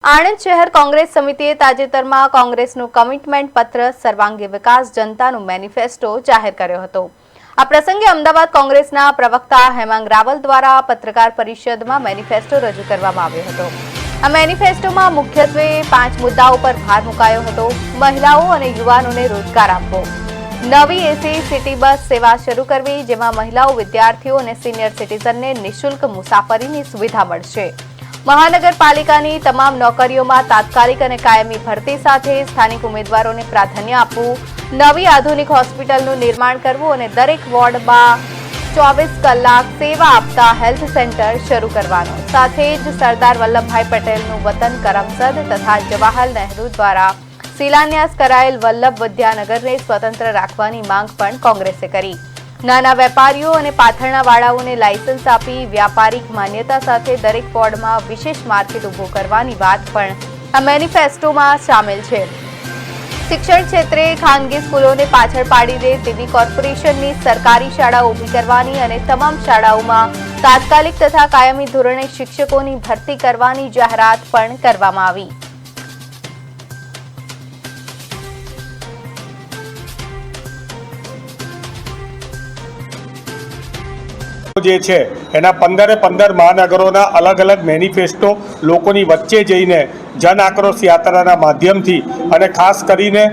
આણંદ શહેર કોંગ્રેસ સમિતિએ તાજેતરમાં કોંગ્રેસનું કમિટમેન્ટ પત્ર સર્વાંગી વિકાસ જનતાનું મેનિફેસ્ટો જાહેર કર્યો હતો। આ પ્રસંગે અમદાવાદ કોંગ્રેસના પ્રવક્તા હેમાંગ રાવલ દ્વારા પત્રકાર પરિષદમાં મેનિફેસ્ટો રજૂ કરવામાં આવ્યો હતો। આ મેનિફેસ્ટોમાં મુખ્યત્વે 5 મુદ્દાઓ પર ભાર મુકાયો હતો। મહિલાઓ અને યુવાનોને રોજગાર આપવો, નવી એસી સિટી બસ સેવા શરૂ કરવી, જેમાં મહિલાઓ, વિદ્યાર્થીઓ અને સિનિયર સિટીઝનને નિઃશુલ્ક મુસાફરીની સુવિધા મળશે। મહાનગરપાલિકાની તમામ નોકરીઓમાં તાત્કાલિક અને કાયમી ભરતી સાથે સ્થાનિક ઉમેદવારોને પ્રાધાન્ય આપવું, નવી આધુનિક હોસ્પિટલનું નિર્માણ કરવું અને દરેક વોર્ડમાં 24 કલાક સેવા આપતા હેલ્થ સેન્ટર શરૂ કરવાનો। સાથે જ સરદાર વલ્લભભાઈ પટેલનું વતન કરમસદ તથા જવાહરલાલ નહેરુ દ્વારા શિલાન્યાસ કરાયેલ વલ્લભ વિદ્યાનગરને સ્વતંત્ર રાખવાની માંગ પણ કોંગ્રેસે કરી। નાના વેપારીઓ અને પાથરણા વાળાઓને લાયસન્સ આપી વ્યાપારિક માન્યતા સાથે દરેક વોર્ડમાં વિશેષ માર્કેટ ઊભું કરવાની વાત પણ આ મેનિફેસ્ટોમાં સામેલ છે। શિક્ષણ ક્ષેત્રે ખાનગી સ્કૂલોને પાછળ પાડી દે તેવી કોર્પોરેશનની સરકારી શાળાઓ ઊભી કરવાની અને તમામ શાળાઓમાં તાત્કાલિક તથા કાયમી ધોરણે શિક્ષકોની ભરતી કરવાની જાહેરાત પણ કરવામાં આવી। જે છે એના 15 મહાનગરોના અલગ અલગ મેનિફેસ્ટો લોકોની વચ્ચે જઈને જન આક્રોશ યાત્રાના માધ્યમથી અને ખાસ કરીને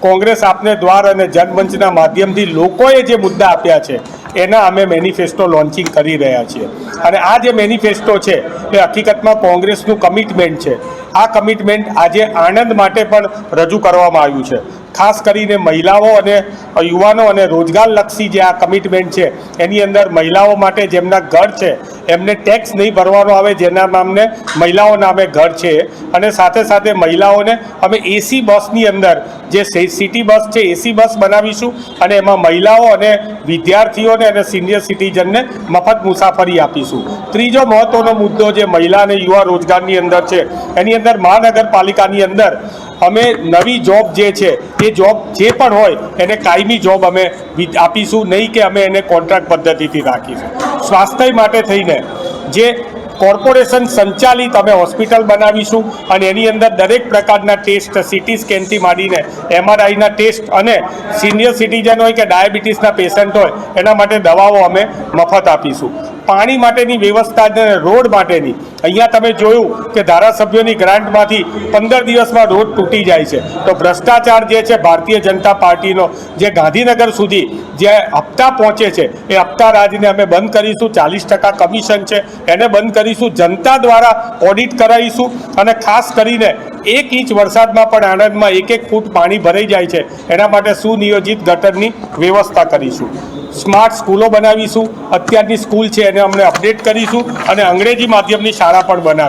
કોંગ્રેસ આપને દ્વાર અને જનમંચના માધ્યમથી લોકોએ જે મુદ્દા આપ્યા છે એના અમે મેનિફેસ્ટો લોન્ચિંગ કરી રહ્યા છીએ। અને આ જે મેનિફેસ્ટો છે એ હકીકતમાં કોંગ્રેસનું કમિટમેન્ટ છે। આ કમિટમેન્ટ આજે આણંદ માટે પણ રજૂ કરવામાં આવ્યું છે। ખાસ કરીને મહિલાઓ અને યુવાનો અને રોજગારલક્ષી જે આ કમિટમેન્ટ છે એની અંદર મહિલાઓ માટે જેમના ઘર છે એમને ટેક્સ નહીં ભરવાનો આવે, જેના નામને મહિલાઓ નામે ઘર છે। અને સાથે સાથે મહિલાઓને અમે એસી બસની અંદર જે સિટી બસ છે એસી બસ બનાવીશું અને એમાં મહિલાઓ અને વિદ્યાર્થીઓને અને સિનિયર સિટીઝનને મફત મુસાફરી આપીશું। ત્રીજો મહત્ત્વનો મુદ્દો જે મહિલા અને યુવા રોજગારની અંદર છે એની અંદર મહાનગરપાલિકાની અંદર અમે નવી જોબ જે છે એ જોબ જે પણ હોય એને કાયમી જોબ અમે આપીશું, નહીં કે અમે એને કોન્ટ્રાક્ટ પદ્ધતિથી રાખીશું। સ્વાસ્થ્ય માટે થઈને જે કોર્પોરેશન સંચાલિત અમે હોસ્પિટલ બનાવીશું અને એની અંદર દરેક પ્રકારના ટેસ્ટ, સીટી સ્કેનથી માંડીને MRIના ટેસ્ટ અને સિનિયર સિટીઝન હોય કે ડાયાબિટીસના પેશન્ટ હોય એના માટે દવાઓ અમે મફત આપીશું। પાણી માટેની વ્યવસ્થા અને રોડ માટેની અહીંયા તમે જોયું કે ધારાસભ્યોની ગ્રાન્ટમાંથી 15 દિવસમાં રોડ તૂટી જાય છે, તો ભ્રષ્ટાચાર જે છે ભારતીય જનતા પાર્ટીનો જે ગાંધીનગર સુધી જે હપ્તા પહોંચે છે એ હપ્તા રાજને અમે બંધ કરીશું। 40% કમિશન છે એને બંધ કરીશું, જનતા દ્વારા ઓડિટ કરાવીશું અને ખાસ કરીને 1 ઇંચ વરસાદમાં પણ આણંદમાં 1 ફૂટ પાણી ભરાઈ જાય છે એના માટે સુનિયોજિત ગટરની વ્યવસ્થા કરીશું। સ્માર્ટ સ્કૂલો બનાવીશું, અત્યારની સ્કૂલ છે એને અમને અપડેટ કરીશું અને અંગ્રેજી માધ્યમની શાળા પણ બનાવીશું।